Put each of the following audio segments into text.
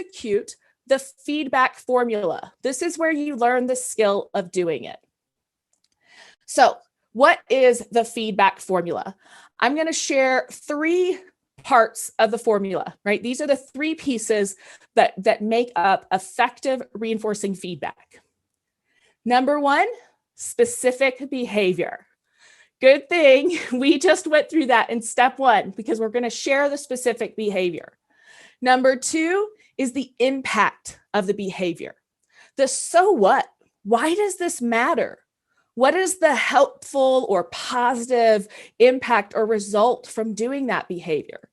execute the feedback formula. This is where you learn the skill of doing it. So what is the feedback formula? I'm going to share 3 parts of the formula, right? These are the 3 pieces that make up effective reinforcing feedback. Number 1, specific behavior. Good thing we just went through that in step 1 because we're going to share the specific behavior. Number 2 is the impact of the behavior. The so what? Why does this matter? What is the helpful or positive impact or result from doing that behavior?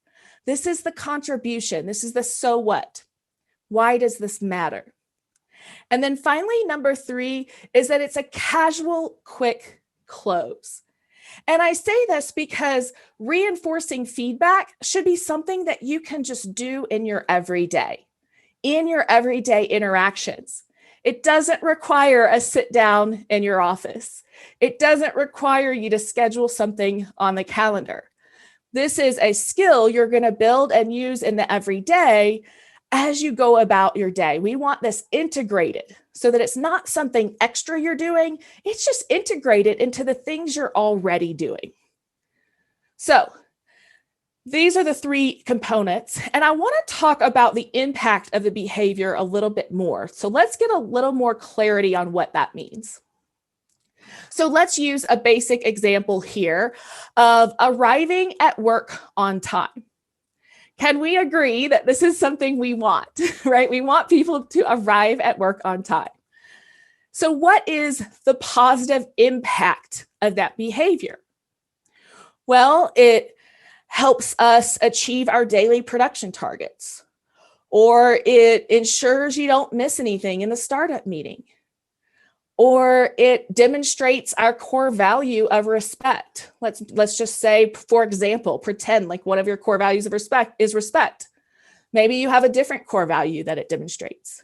This is the contribution. This is the so what. Why does this matter? And then finally, number 3 is that it's a casual, quick close. And I say this because reinforcing feedback should be something that you can just do in your everyday interactions. It doesn't require a sit down in your office. It doesn't require you to schedule something on the calendar. This is a skill you're going to build and use in the everyday as you go about your day. We want this integrated so that it's not something extra you're doing. It's just integrated into the things you're already doing. So these are the 3 components, and I want to talk about the impact of the behavior a little bit more. So let's get a little more clarity on what that means. So let's use a basic example here of arriving at work on time. Can we agree that this is something we want, right? We want people to arrive at work on time. So what is the positive impact of that behavior? Well, it helps us achieve our daily production targets, or it ensures you don't miss anything in the startup meeting, or it demonstrates our core value of respect. Let's just say, for example, pretend like one of your core values of respect is respect. Maybe you have a different core value that it demonstrates.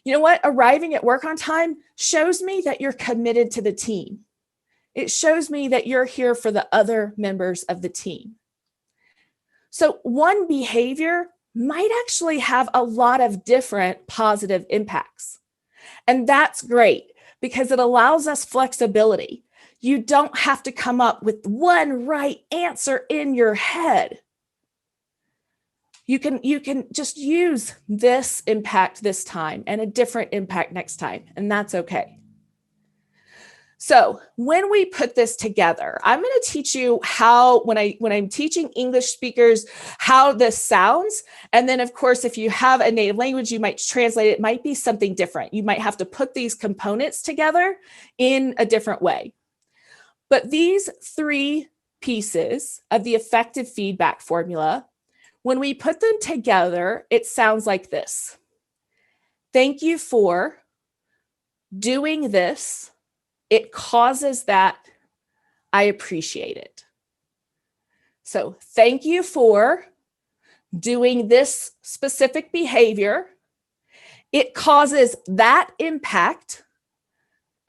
You know what? Arriving at work on time shows me that you're committed to the team. It shows me that you're here for the other members of the team. So one behavior might actually have a lot of different positive impacts. And that's great because it allows us flexibility. You don't have to come up with one right answer in your head. You can just use this impact this time and a different impact next time, and that's okay. So when we put this together, I'm going to teach you how, when I'm teaching English speakers, how this sounds. And then, of course, if you have a native language, you might translate it. It might be something different. You might have to put these components together in a different way. But these 3 pieces of the effective feedback formula, when we put them together, it sounds like this. Thank you for doing this. It causes that. I appreciate it. So thank you for doing this specific behavior. It causes that impact.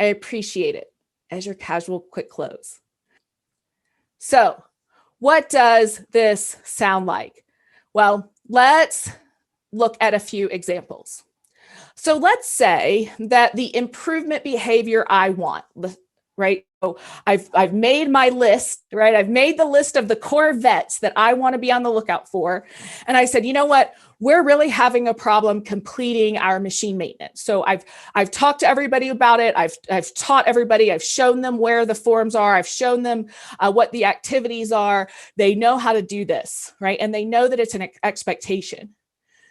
I appreciate it, as your casual quick close. So what does this sound like? Well, let's look at a few examples. So let's say that the improvement behavior I want, right? So I've made my list, right? I've made the list of the core vets that I want to be on the lookout for. And I said, you know what? We're really having a problem completing our machine maintenance. So I've talked to everybody about it. I've taught everybody. I've shown them where the forms are. I've shown them what the activities are. They know how to do this, right? And they know that it's an expectation.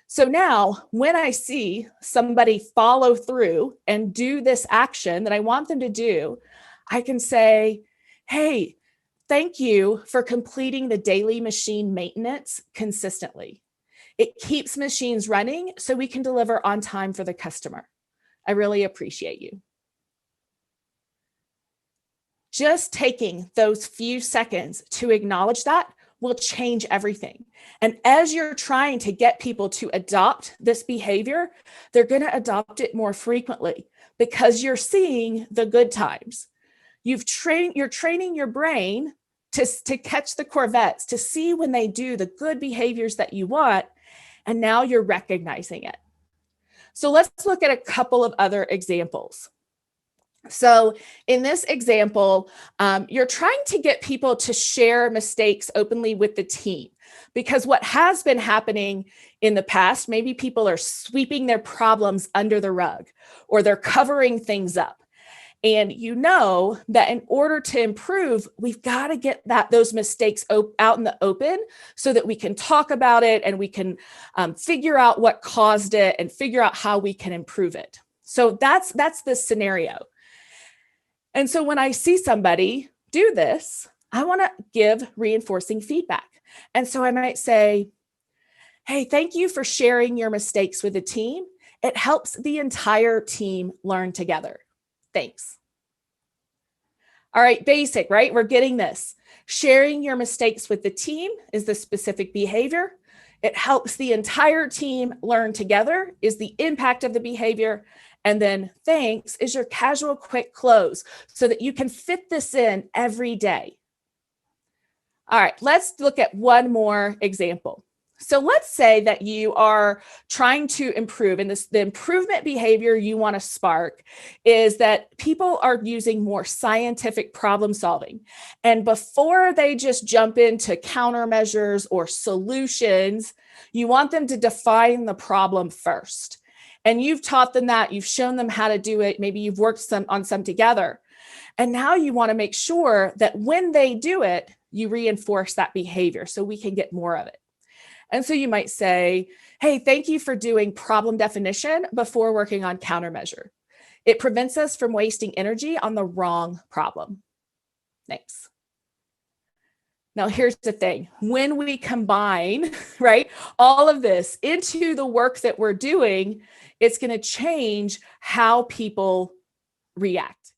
So now when I see somebody follow through and do this action that I want them to do, I can say, hey, thank you for completing the daily machine maintenance consistently. It keeps machines running so we can deliver on time for the customer. I really appreciate you. Just taking those few seconds to acknowledge that will change everything. And as you're trying to get people to adopt this behavior, they're going to adopt it more frequently because you're seeing the good times. You're training your brain to catch the Corvettes, to see when they do the good behaviors that you want. And now you're recognizing it. So let's look at a couple of other examples. So in this example, you're trying to get people to share mistakes openly with the team, because what has been happening in the past, maybe people are sweeping their problems under the rug, or they're covering things up. And you know that in order to improve, we've got to get those mistakes out in the open so that we can talk about it and we can figure out what caused it and figure out how we can improve it. So that's the scenario. And so when I see somebody do this, I want to give reinforcing feedback. And so I might say, hey, thank you for sharing your mistakes with the team. It helps the entire team learn together. Thanks. All right, basic, right? We're getting this. Sharing your mistakes with the team is the specific behavior. It helps the entire team learn together is the impact of the behavior. And then thanks is your casual, quick close so that you can fit this in every day. All right, let's look at one more example. So let's say that you are trying to improve, and the improvement behavior you want to spark is that people are using more scientific problem solving. And before they just jump into countermeasures or solutions, you want them to define the problem first. And you've taught them that, you've shown them how to do it. Maybe you've worked on some together. And now you want to make sure that when they do it, you reinforce that behavior so we can get more of it. And so you might say, hey, thank you for doing problem definition before working on countermeasure. It prevents us from wasting energy on the wrong problem. Thanks. Now, here's the thing. When we combine, right, all of this into the work that we're doing, it's going to change how people react.